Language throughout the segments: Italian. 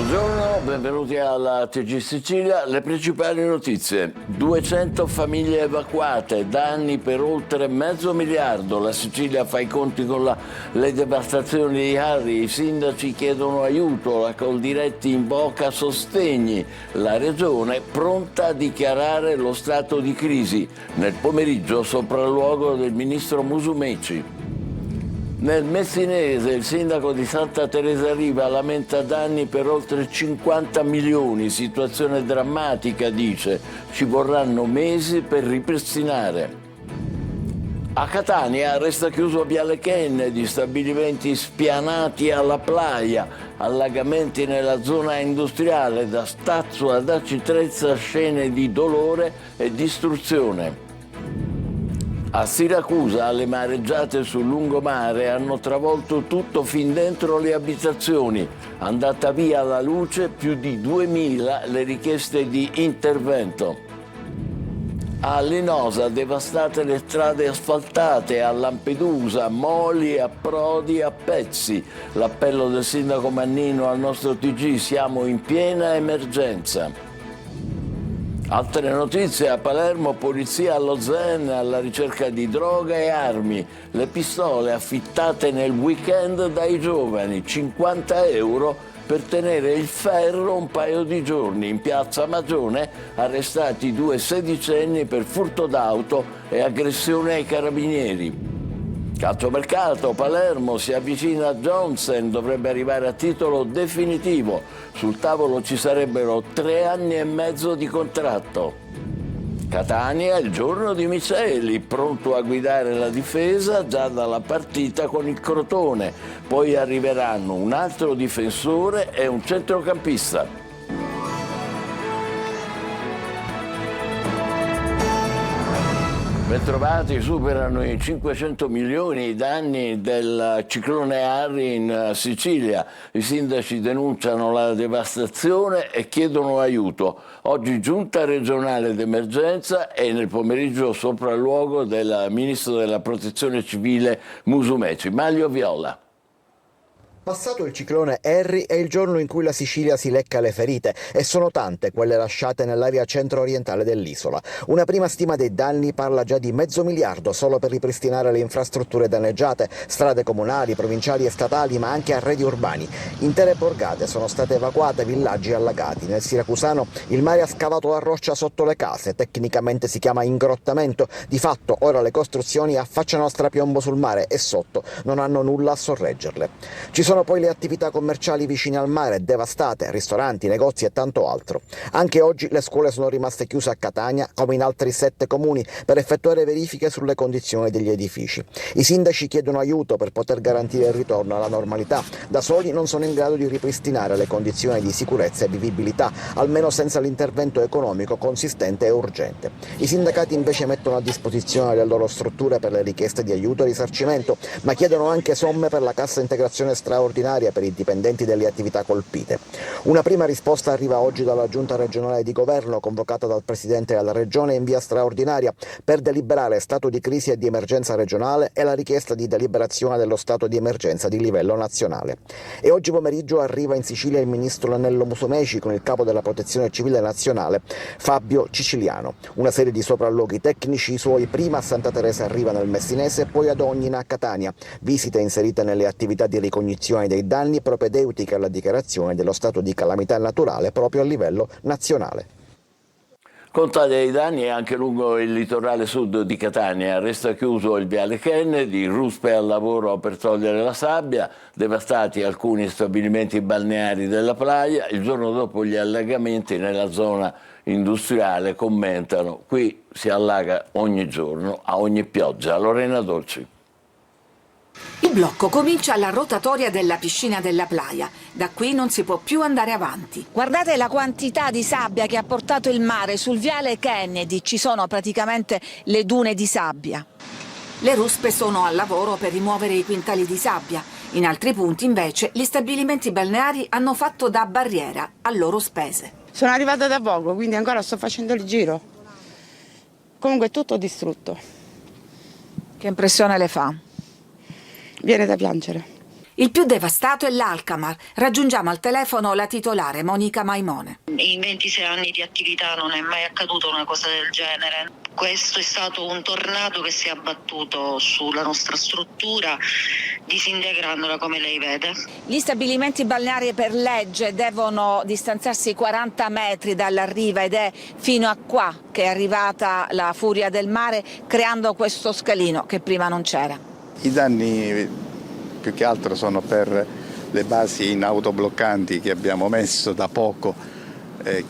Buongiorno, benvenuti alla TG Sicilia. Le principali notizie: 200 famiglie evacuate, danni per oltre $500 milioni. La Sicilia fa i conti con le devastazioni di Harri, i sindaci chiedono aiuto, la Coldiretti invoca sostegni, la regione pronta a dichiarare lo stato di crisi. Nel pomeriggio sopralluogo del ministro Musumeci. Nel Messinese il sindaco di Santa Teresa Riva lamenta danni per oltre 50 milioni, situazione drammatica, dice, ci vorranno mesi per ripristinare. A Catania resta chiuso Viale Kennedy, stabilimenti spianati alla playa, allagamenti nella zona industriale, da Stazzo ad Aci Trezza scene di dolore e distruzione. A Siracusa le mareggiate sul lungomare hanno travolto tutto fin dentro le abitazioni. Andata via la luce, più di 2000 le richieste di intervento. A Linosa devastate le strade asfaltate, a Lampedusa moli, approdi a pezzi. L'appello del sindaco Mannino al nostro TG: siamo in piena emergenza. Altre notizie: a Palermo, polizia allo Zen alla ricerca di droga e armi. Le pistole affittate nel weekend dai giovani, 50 euro per tenere il ferro un paio di giorni. In piazza Magione arrestati 2 sedicenni per furto d'auto e aggressione ai carabinieri. Calciomercato, Palermo si avvicina a Johnson, dovrebbe arrivare a titolo definitivo. Sul tavolo ci sarebbero 3 anni e mezzo di contratto. Catania, il giorno di Miceli, pronto a guidare la difesa già dalla partita con il Crotone. Poi arriveranno un altro difensore e un centrocampista. Bentrovati. Superano i 500 milioni i danni del ciclone Harry in Sicilia. I sindaci denunciano la devastazione e chiedono aiuto. Oggi giunta regionale d'emergenza e nel pomeriggio sopralluogo del ministro della protezione civile Musumeci. Maglio Viola. Passato il ciclone Harry è il giorno in cui la Sicilia si lecca le ferite e sono tante quelle lasciate nell'area centro-orientale dell'isola. Una prima stima dei danni parla già di $500 milioni solo per ripristinare le infrastrutture danneggiate, strade comunali, provinciali e statali, ma anche arredi urbani. Intere borgate sono state evacuate, villaggi allagati. Nel siracusano il mare ha scavato la roccia sotto le case, tecnicamente si chiama ingrottamento. Di fatto ora le costruzioni affacciano a strapiombo sul mare e sotto non hanno nulla a sorreggerle. Ci sono poi le attività commerciali vicine al mare, devastate, ristoranti, negozi e tanto altro. Anche oggi le scuole sono rimaste chiuse a Catania, come in altri 7 comuni, per effettuare verifiche sulle condizioni degli edifici. I sindaci chiedono aiuto per poter garantire il ritorno alla normalità. Da soli non sono in grado di ripristinare le condizioni di sicurezza e vivibilità, almeno senza l'intervento economico consistente e urgente. I sindacati invece mettono a disposizione le loro strutture per le richieste di aiuto e risarcimento, ma chiedono anche somme per la cassa integrazione straordinaria per i dipendenti delle attività colpite. Una prima risposta arriva oggi dalla Giunta regionale di governo, convocata dal Presidente della Regione in via straordinaria, per deliberare stato di crisi e di emergenza regionale e la richiesta di deliberazione dello stato di emergenza di livello nazionale. E oggi pomeriggio arriva in Sicilia il ministro Nello Musumeci con il capo della Protezione Civile Nazionale, Fabio Ciciliano. Una serie di sopralluoghi tecnici, i suoi prima a Santa Teresa Riva nel Messinese e poi ad Ognina a Catania. Visite inserite nelle attività di ricognizione dei danni propedeutiche alla dichiarazione dello stato di calamità naturale proprio a livello nazionale. Conta dei danni anche lungo il litorale sud di Catania. Resta chiuso il Viale Kennedy, ruspe al lavoro per togliere la sabbia, devastati alcuni stabilimenti balneari della playa. Il giorno dopo gli allagamenti nella zona industriale, commentano: qui si allaga ogni giorno, a ogni pioggia. Lorena Dolci. Il blocco comincia alla rotatoria della piscina della playa. Da qui non si può più andare avanti. Guardate la quantità di sabbia che ha portato il mare sul Viale Kennedy. Ci sono praticamente le dune di sabbia. Le ruspe sono al lavoro per rimuovere i quintali di sabbia. In altri punti, invece, gli stabilimenti balneari hanno fatto da barriera a loro spese. Sono arrivata da poco, quindi ancora sto facendo il giro. Comunque è tutto distrutto. Che impressione le fa? Viene da piangere. Il più devastato è l'Alcamar. Raggiungiamo al telefono la titolare Monica Maimone. In 26 anni di attività non è mai accaduta una cosa del genere. Questo è stato un tornado che si è abbattuto sulla nostra struttura, disintegrandola come lei vede. Gli stabilimenti balneari per legge devono distanziarsi 40 metri dalla riva ed è fino a qua che è arrivata la furia del mare, creando questo scalino che prima non c'era. I danni più che altro sono per le basi in autobloccanti che abbiamo messo da poco,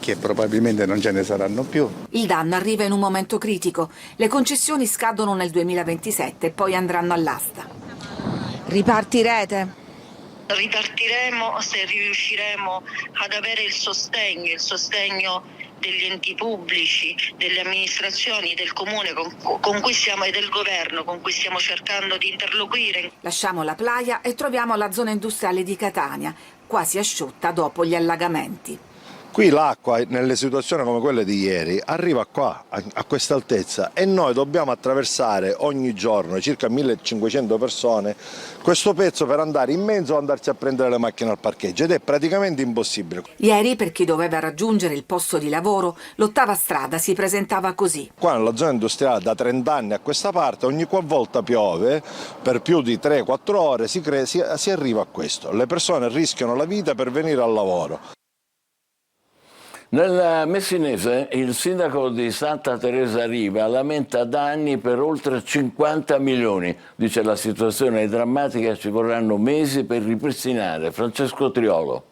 che probabilmente non ce ne saranno più. Il danno arriva in un momento critico. Le concessioni scadono nel 2027 e poi andranno all'asta. Ripartirete? Ripartiremo se riusciremo ad avere il sostegno degli enti pubblici, delle amministrazioni, del comune con cui siamo e del governo con cui stiamo cercando di interloquire. Lasciamo la playa e troviamo la zona industriale di Catania, quasi asciutta dopo gli allagamenti. Qui l'acqua, nelle situazioni come quelle di ieri, arriva qua, a questa altezza, e noi dobbiamo attraversare ogni giorno, circa 1500 persone, questo pezzo per andare in mezzo o andarci a prendere le macchine al parcheggio, ed è praticamente impossibile. Ieri, per chi doveva raggiungere il posto di lavoro, l'ottava strada si presentava così. Qua nella zona industriale da 30 anni a questa parte, ogni qualvolta piove, per più di 3-4 ore si arriva a questo. Le persone rischiano la vita per venire al lavoro. Nel Messinese il sindaco di Santa Teresa Riva lamenta danni per oltre 50 milioni. Dice la situazione è drammatica e ci vorranno mesi per ripristinare. Francesco Triolo.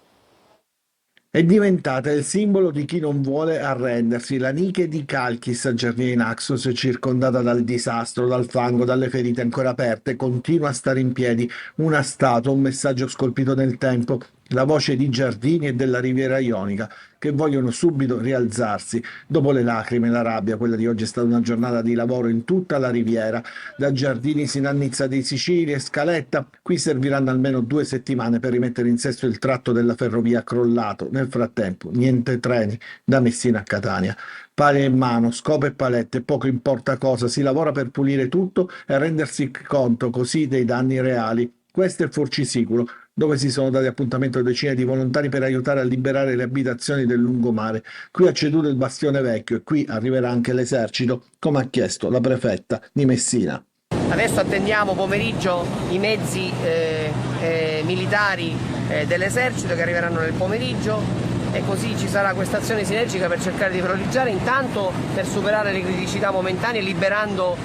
È diventata il simbolo di chi non vuole arrendersi. La Nike di Chalchis a Giardini Naxos, circondata dal disastro, dal fango, dalle ferite ancora aperte, continua a stare in piedi. Una statua, un messaggio scolpito nel tempo. La voce di Giardini e della Riviera Ionica, che vogliono subito rialzarsi. Dopo le lacrime e la rabbia, quella di oggi è stata una giornata di lavoro in tutta la Riviera. Da Giardini sino a Nizza di Sicilia e Scaletta, qui serviranno almeno 2 settimane per rimettere in sesto il tratto della ferrovia crollato. Nel frattempo, niente treni da Messina a Catania. Pale in mano, scope e palette, poco importa cosa, si lavora per pulire tutto e rendersi conto così dei danni reali. Questo è Forcisicolo, dove si sono dati appuntamento a decine di volontari per aiutare a liberare le abitazioni del lungomare. Qui ha ceduto il Bastione Vecchio e qui arriverà anche l'esercito, come ha chiesto la prefetta di Messina. Adesso attendiamo pomeriggio i mezzi militari dell'esercito che arriveranno nel pomeriggio, e così ci sarà questa azione sinergica per cercare di velocizzare, intanto per superare le criticità momentanee, liberando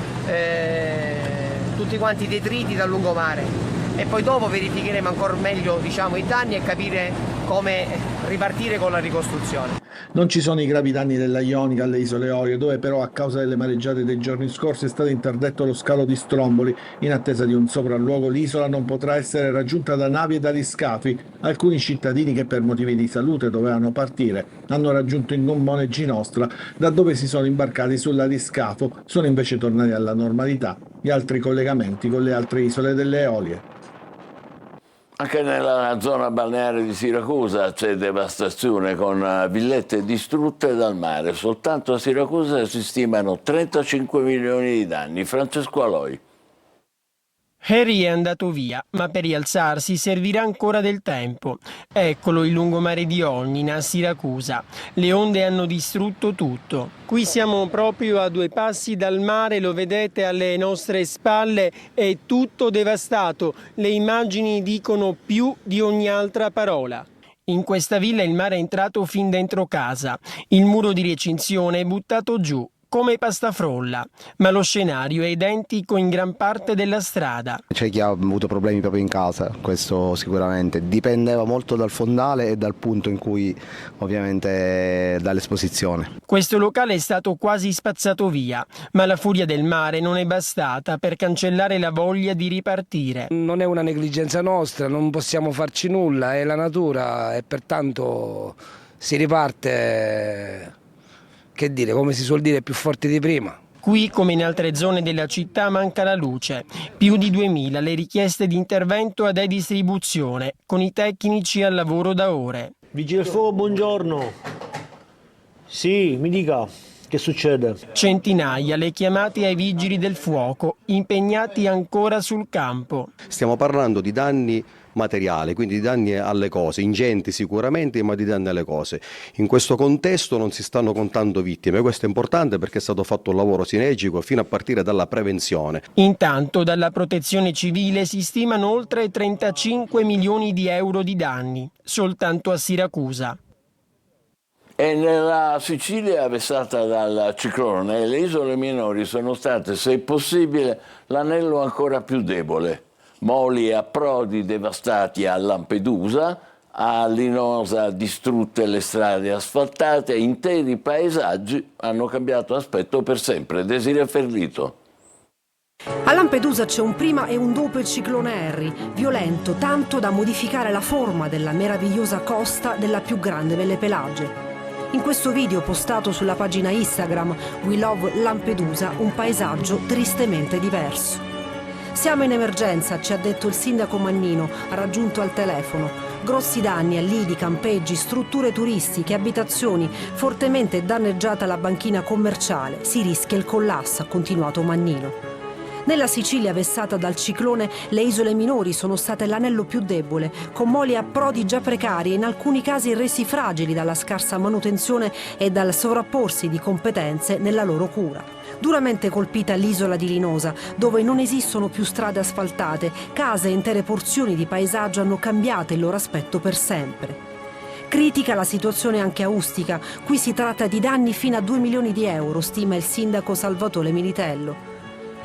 tutti quanti i detriti dal lungomare. E poi dopo verificheremo ancora meglio i danni e capire come ripartire con la ricostruzione. Non ci sono i gravi danni della Ionica alle isole Eolie, dove però a causa delle mareggiate dei giorni scorsi è stato interdetto lo scalo di Stromboli. In attesa di un sopralluogo, l'isola non potrà essere raggiunta da navi e dagli scafi. Alcuni cittadini che per motivi di salute dovevano partire hanno raggiunto il gommone Ginostra, da dove si sono imbarcati sull'aliscafo. Sono invece tornati alla normalità gli altri collegamenti con le altre isole delle Eolie. Anche nella zona balneare di Siracusa c'è devastazione, con villette distrutte dal mare. Soltanto a Siracusa si stimano 35 milioni di danni. Francesco Aloi. Harry è andato via, ma per rialzarsi servirà ancora del tempo. Eccolo il lungomare di Olnina, a Siracusa. Le onde hanno distrutto tutto. Qui siamo proprio a 2 passi dal mare, lo vedete alle nostre spalle, è tutto devastato. Le immagini dicono più di ogni altra parola. In questa villa il mare è entrato fin dentro casa. Il muro di recinzione è buttato giù, come pastafrolla, ma lo scenario è identico in gran parte della strada. C'è chi ha avuto problemi proprio in casa, questo sicuramente. Dipendeva molto dal fondale e dal punto in cui, ovviamente, dall'esposizione. Questo locale è stato quasi spazzato via, ma la furia del mare non è bastata per cancellare la voglia di ripartire. Non è una negligenza nostra, non possiamo farci nulla, è la natura e pertanto si riparte, che dire, come si suol dire, più forti di prima. Qui, come in altre zone della città, manca la luce. Più di 2000 le richieste di intervento ad E-Distribuzione, con i tecnici al lavoro da ore. Vigile del fuoco, buongiorno. Sì, mi dica, che succede? Centinaia le chiamate ai vigili del fuoco, impegnati ancora sul campo. Stiamo parlando di danni materiali, quindi di danni alle cose, ingenti sicuramente, ma di danni alle cose. In questo contesto non si stanno contando vittime, questo è importante perché è stato fatto un lavoro sinergico fino a partire dalla prevenzione. Intanto dalla Protezione Civile si stimano oltre 35 milioni di euro di danni, soltanto a Siracusa. E nella Sicilia vessata dal ciclone, le isole minori sono state, se possibile, l'anello ancora più debole. Moli e approdi devastati a Lampedusa, a Linosa distrutte le strade asfaltate, interi paesaggi hanno cambiato aspetto per sempre. Desiree Ferlito. A Lampedusa c'è un prima e un dopo il ciclone Harry, violento tanto da modificare la forma della meravigliosa costa della più grande delle Pelagie. In questo video postato sulla pagina Instagram We Love Lampedusa, un paesaggio tristemente diverso. Siamo in emergenza, ci ha detto il sindaco Mannino, raggiunto al telefono. Grossi danni a lidi, campeggi, strutture turistiche, abitazioni, fortemente danneggiata la banchina commerciale. Si rischia il collasso, ha continuato Mannino. Nella Sicilia vessata dal ciclone, le isole minori sono state l'anello più debole, con moli e approdi già precari e in alcuni casi resi fragili dalla scarsa manutenzione e dal sovrapporsi di competenze nella loro cura. Duramente colpita l'isola di Linosa, dove non esistono più strade asfaltate, case e intere porzioni di paesaggio hanno cambiato il loro aspetto per sempre. Critica la situazione anche a Ustica, qui si tratta di danni fino a 2 milioni di euro, stima il sindaco Salvatore Militello.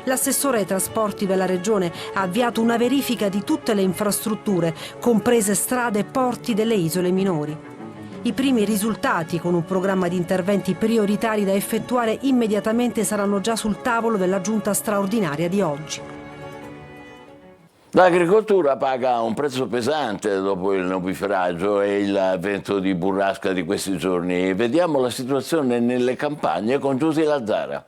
L'assessore ai trasporti della regione ha avviato una verifica di tutte le infrastrutture, comprese strade e porti delle isole minori. I primi risultati, con un programma di interventi prioritari da effettuare immediatamente, saranno già sul tavolo della giunta straordinaria di oggi. L'agricoltura paga un prezzo pesante dopo il nubifragio e il vento di burrasca di questi giorni. Vediamo la situazione nelle campagne con Giusy Lazzara.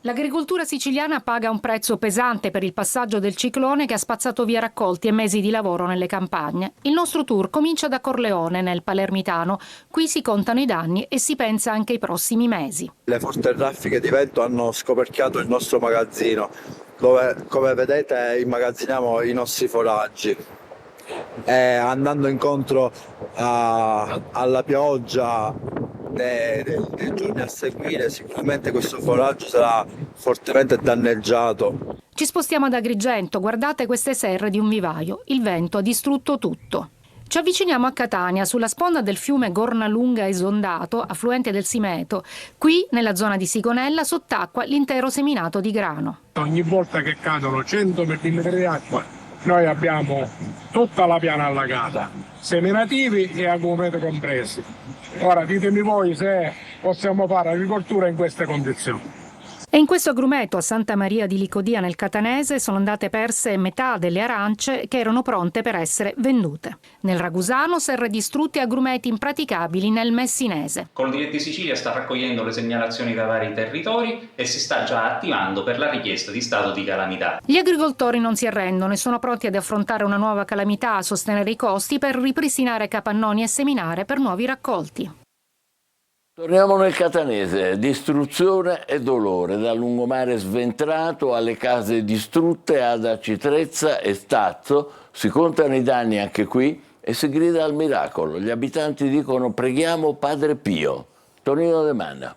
L'agricoltura siciliana paga un prezzo pesante per il passaggio del ciclone che ha spazzato via raccolti e mesi di lavoro nelle campagne. Il nostro tour comincia da Corleone, nel Palermitano. Qui si contano i danni e si pensa anche ai prossimi mesi. Le forti raffiche di vento hanno scoperchiato il nostro magazzino, dove, come vedete, immagazziniamo i nostri foraggi. Andando incontro alla pioggia nei giorni a seguire, sicuramente questo foraggio sarà fortemente danneggiato. Ci spostiamo ad Agrigento, guardate queste serre di un vivaio, il vento ha distrutto tutto. Ci avviciniamo a Catania, sulla sponda del fiume Gornalunga esondato, affluente del Simeto. Qui, nella zona di Sigonella, sott'acqua l'intero seminato di grano. Ogni volta che cadono 100 mm di acqua, noi abbiamo tutta la piana allagata, seminativi e agrumeti compresi. Ora ditemi voi se possiamo fare agricoltura in queste condizioni. E in questo agrumeto a Santa Maria di Licodia nel Catanese sono andate perse metà delle arance che erano pronte per essere vendute. Nel Ragusano serre distrutte e agrumeti impraticabili nel Messinese. Coldiretti Sicilia sta raccogliendo le segnalazioni da vari territori e si sta già attivando per la richiesta di stato di calamità. Gli agricoltori non si arrendono e sono pronti ad affrontare una nuova calamità, a sostenere i costi per ripristinare capannoni e seminare per nuovi raccolti. Torniamo nel Catanese, distruzione e dolore, dal lungomare sventrato alle case distrutte ad Acitrezza e Stazzo, si contano i danni anche qui e si grida al miracolo. Gli abitanti dicono preghiamo Padre Pio. Tonino De Manna.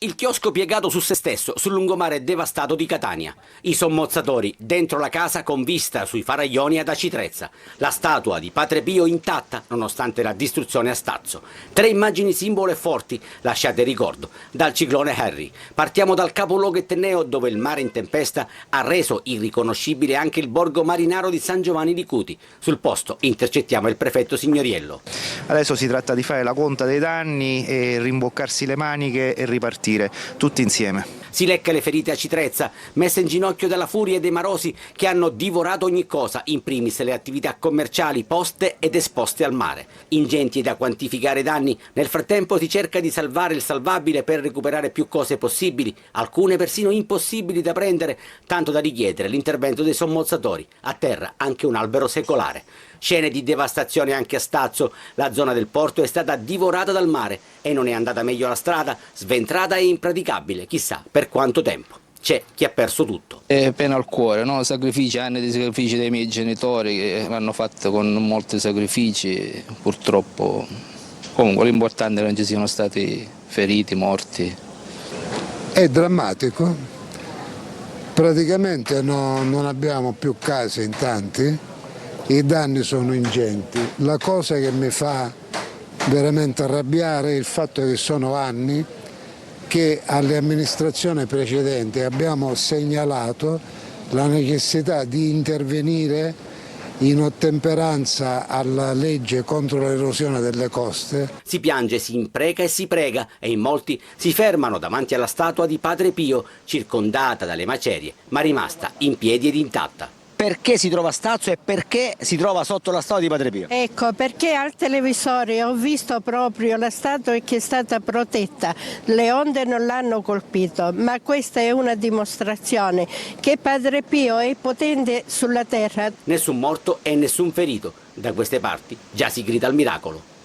Il chiosco piegato su se stesso sul lungomare devastato di Catania. I sommozzatori dentro la casa con vista sui faraglioni ad Acitrezza. La statua di Padre Pio intatta nonostante la distruzione a Stazzo. 3 immagini simbolo e forti lasciate ricordo dal ciclone Harry. Partiamo dal capoluogo etneo dove il mare in tempesta ha reso irriconoscibile anche il borgo marinaro di San Giovanni di Cuti. Sul posto intercettiamo il prefetto Signoriello. Adesso si tratta di fare la conta dei danni e rimboccarsi le maniche e ripartire tutti insieme. Si lecca le ferite a Acitrezza, messe in ginocchio dalla furia dei marosi che hanno divorato ogni cosa, in primis le attività commerciali poste ed esposte al mare. Ingenti da quantificare i danni, nel frattempo si cerca di salvare il salvabile per recuperare più cose possibili, alcune persino impossibili da prendere, tanto da richiedere l'intervento dei sommozzatori. A terra anche un albero secolare. Scene di devastazione anche a Stazzo, la zona del porto è stata divorata dal mare e non è andata meglio la strada, sventrata e impraticabile, chissà per quanto tempo. c'è chi ha perso tutto. È pena al cuore, no? Sacrifici, anni di sacrifici dei miei genitori che l'hanno fatto con molti sacrifici, purtroppo. Comunque l'importante è che non ci siano stati feriti, morti. È drammatico, praticamente non abbiamo più case in tanti, i danni sono ingenti. La cosa che mi fa veramente arrabbiare è il fatto che sono anni che alle amministrazioni precedenti abbiamo segnalato la necessità di intervenire in ottemperanza alla legge contro l'erosione delle coste. Si piange, si impreca e si prega e in molti si fermano davanti alla statua di Padre Pio, circondata dalle macerie, ma rimasta in piedi ed intatta. Perché si trova Stazio e perché si trova sotto la statua di Padre Pio? Ecco, perché al televisore ho visto proprio la statua che è stata protetta, le onde non l'hanno colpito, ma questa è una dimostrazione che Padre Pio è potente sulla terra. Nessun morto e nessun ferito. Da queste parti già si grida al miracolo.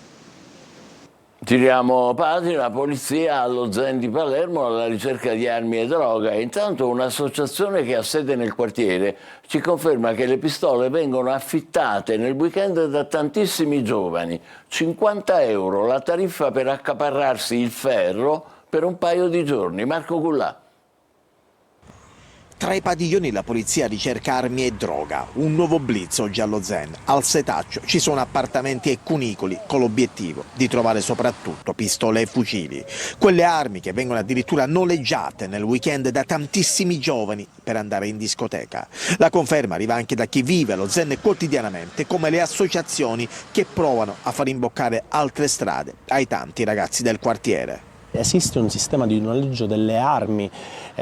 Giriamo pagina, la polizia allo Zen di Palermo alla ricerca di armi e droga. Intanto un'associazione che ha sede nel quartiere ci conferma che le pistole vengono affittate nel weekend da tantissimi giovani. 50 euro la tariffa per accaparrarsi il ferro per un paio di giorni. Marco Cullà. Tra i padiglioni la polizia ricerca armi e droga, un nuovo blitz oggi allo Zen. Al setaccio ci sono appartamenti e cunicoli con l'obiettivo di trovare soprattutto pistole e fucili. Quelle armi che vengono addirittura noleggiate nel weekend da tantissimi giovani per andare in discoteca. La conferma arriva anche da chi vive allo Zen quotidianamente, come le associazioni che provano a far imboccare altre strade ai tanti ragazzi del quartiere. Esiste un sistema di noleggio delle armi,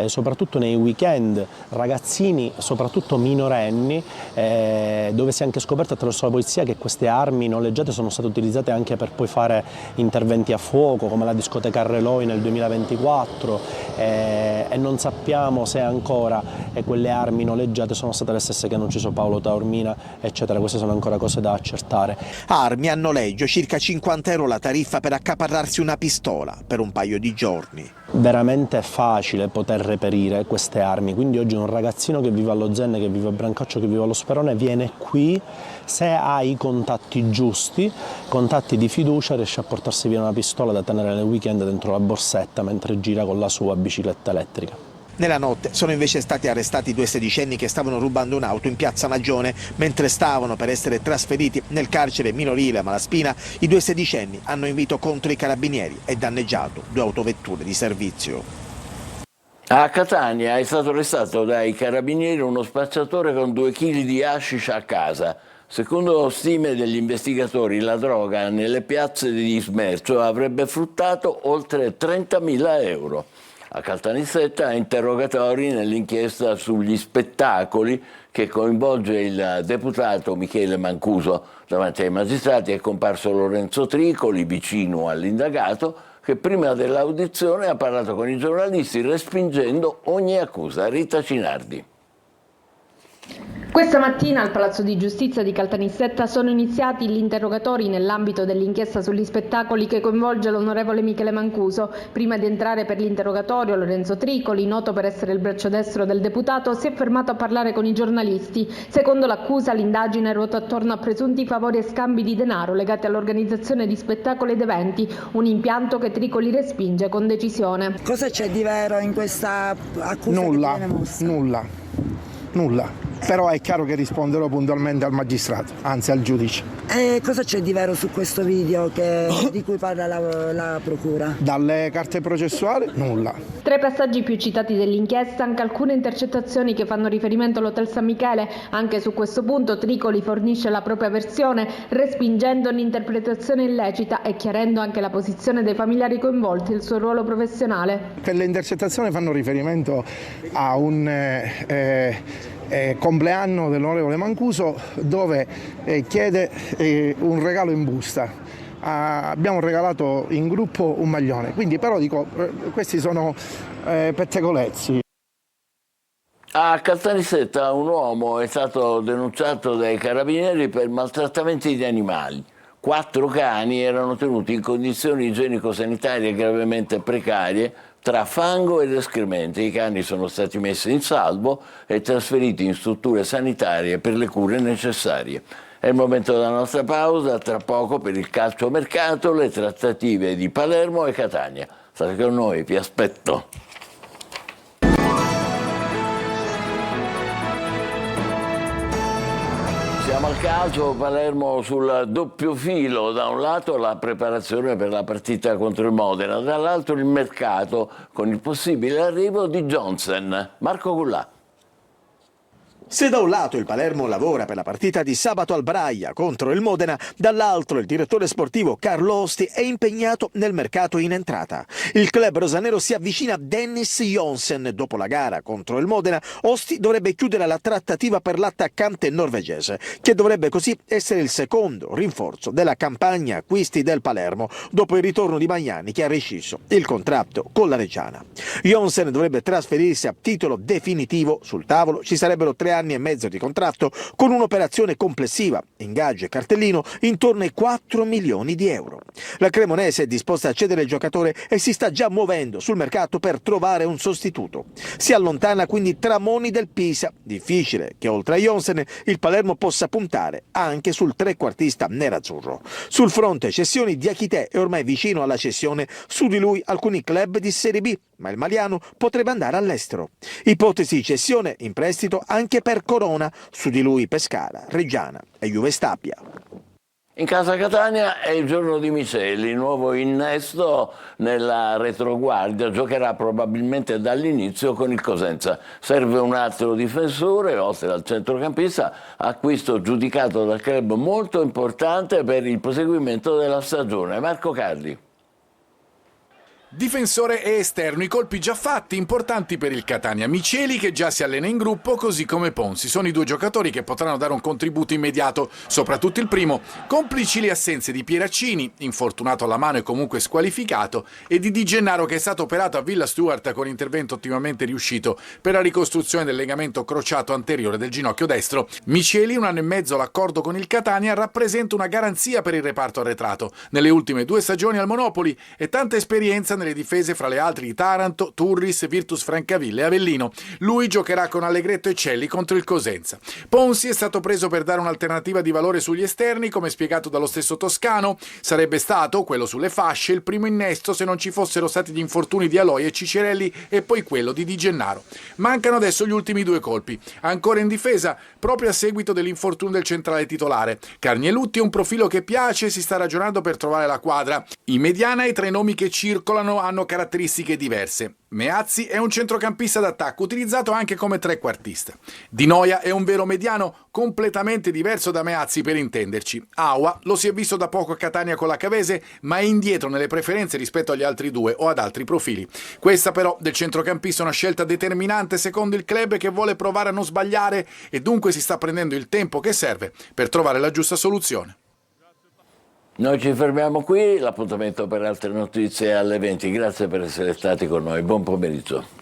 soprattutto nei weekend, ragazzini, soprattutto minorenni, dove si è anche scoperto attraverso la polizia che queste armi noleggiate sono state utilizzate anche per poi fare interventi a fuoco, come la discoteca Arreloi nel 2024, e non sappiamo se ancora quelle armi noleggiate sono state le stesse che hanno ucciso Paolo Taormina, eccetera. Queste sono ancora cose da accertare. Armi a noleggio, circa 50 euro la tariffa per accaparrarsi una pistola per un paio di giorni. Veramente è facile poter reperire queste armi, quindi oggi un ragazzino che vive allo Zen, che vive a Brancaccio, che vive allo Sperone, viene qui, se ha i contatti giusti, contatti di fiducia, riesce a portarsi via una pistola da tenere nel weekend dentro la borsetta mentre gira con la sua bicicletta elettrica. Nella notte sono invece stati arrestati 2 sedicenni che stavano rubando un'auto in piazza Magione. Mentre stavano per essere trasferiti nel carcere minorile a Malaspina, i 2 sedicenni hanno invito contro i carabinieri e danneggiato 2 autovetture di servizio. A Catania è stato arrestato dai carabinieri uno spacciatore con 2 kg di hashish a casa. Secondo stime degli investigatori, la droga nelle piazze di smercio avrebbe fruttato oltre 30.000 euro. A Caltanissetta interrogatori nell'inchiesta sugli spettacoli che coinvolge il deputato Michele Mancuso. Davanti ai magistrati è comparso Lorenzo Tricoli, vicino all'indagato, che prima dell'audizione ha parlato con i giornalisti respingendo ogni accusa. Rita Cinardi. Questa mattina al Palazzo di Giustizia di Caltanissetta sono iniziati gli interrogatori nell'ambito dell'inchiesta sugli spettacoli che coinvolge l'onorevole Michele Mancuso. Prima di entrare per l'interrogatorio, Lorenzo Tricoli, noto per essere il braccio destro del deputato, si è fermato a parlare con i giornalisti. Secondo l'accusa, l'indagine ruota attorno a presunti favori e scambi di denaro legati all'organizzazione di spettacoli ed eventi, un impianto che Tricoli respinge con decisione. Cosa c'è di vero in questa accusa? Nulla. Però è chiaro che risponderò puntualmente al magistrato, anzi al giudice. Cosa c'è di vero su questo video di cui parla la procura? Dalle carte processuali, nulla. Tra i passaggi più citati dell'inchiesta anche alcune intercettazioni che fanno riferimento all'Hotel San Michele. Anche su questo punto Tricoli fornisce la propria versione, respingendo un'interpretazione illecita e chiarendo anche la posizione dei familiari coinvolti e il suo ruolo professionale. Per le intercettazioni fanno riferimento a un compleanno dell'onorevole Mancuso dove chiede un regalo in busta. Abbiamo regalato in gruppo un maglione, quindi però dico questi sono pettegolezzi. A Caltanissetta un uomo è stato denunciato dai carabinieri per maltrattamenti di animali. 4 cani erano tenuti in condizioni igienico-sanitarie gravemente precarie tra fango ed escrementi. I cani sono stati messi in salvo e trasferiti in strutture sanitarie per le cure necessarie. È il momento della nostra pausa, tra poco per il calciomercato, le trattative di Palermo e Catania. State con noi, vi aspetto. Siamo al calcio, Palermo sul doppio filo, da un lato la preparazione per la partita contro il Modena, dall'altro il mercato con il possibile arrivo di Johnson. Marco Gullà. Se da un lato il Palermo lavora per la partita di sabato al Braia contro il Modena, dall'altro il direttore sportivo Carlo Osti è impegnato nel mercato in entrata. Il club rosanero si avvicina a Dennis Johnsen. Dopo la gara contro il Modena, Osti dovrebbe chiudere la trattativa per l'attaccante norvegese, che dovrebbe così essere il secondo rinforzo della campagna acquisti del Palermo, dopo il ritorno di Magnani che ha rescisso il contratto con la Reggiana. Johnsen dovrebbe trasferirsi a titolo definitivo. Sul tavolo ci sarebbero 3 anni e mezzo di contratto con un'operazione complessiva, ingaggio e cartellino, intorno ai 4 milioni di euro. La Cremonese è disposta a cedere il giocatore e si sta già muovendo sul mercato per trovare un sostituto. Si allontana quindi Tramoni del Pisa. Difficile che oltre a Johnsen il Palermo possa puntare anche sul trequartista nerazzurro. Sul fronte cessioni, Diakité è ormai vicino alla cessione, su di lui alcuni club di Serie B, ma il maliano potrebbe andare all'estero. Ipotesi cessione in prestito anche per Corona, su di lui Pescara, Reggiana e Juve Stabia. In casa Catania è il giorno di Miceli, nuovo innesto nella retroguardia, giocherà probabilmente dall'inizio con il Cosenza. Serve un altro difensore, oltre al centrocampista, acquisto giudicato dal club molto importante per il proseguimento della stagione. Marco Carli. Difensore e esterno, i colpi già fatti, importanti per il Catania. Miceli che già si allena in gruppo, così come Ponsi. Sono i due giocatori che potranno dare un contributo immediato, soprattutto il primo. Complici le assenze di Pieraccini, infortunato alla mano e comunque squalificato, e di Di Gennaro che è stato operato a Villa Stuart con intervento ottimamente riuscito per la ricostruzione del legamento crociato anteriore del ginocchio destro. Miceli, 1 anno e mezzo l'accordo con il Catania, rappresenta una garanzia per il reparto arretrato. Nelle ultime 2 stagioni al Monopoli e tanta esperienza nelle difese, fra le altre di Taranto, Turris, Virtus Francavilla e Avellino. Lui giocherà con Allegretto e Celli contro il Cosenza. Ponsi è stato preso per dare un'alternativa di valore sugli esterni, come spiegato dallo stesso Toscano. Sarebbe stato, quello sulle fasce, il primo innesto se non ci fossero stati gli infortuni di Aloi e Cicirelli e poi quello di Di Gennaro. Mancano adesso gli ultimi 2 colpi. Ancora in difesa, proprio a seguito dell'infortunio del centrale titolare. Carnielutti è un profilo che piace e si sta ragionando per trovare la quadra. In mediana i 3 nomi che circolano hanno caratteristiche diverse. Meazzi è un centrocampista d'attacco utilizzato anche come trequartista. Di Noia è un vero mediano completamente diverso da Meazzi, per intenderci. Aua lo si è visto da poco a Catania con la Cavese, ma è indietro nelle preferenze rispetto agli altri 2 o ad altri profili. Questa però del centrocampista è una scelta determinante secondo il club, che vuole provare a non sbagliare e dunque si sta prendendo il tempo che serve per trovare la giusta soluzione. Noi ci fermiamo qui, l'appuntamento per altre notizie alle 20. Grazie per essere stati con noi, buon pomeriggio.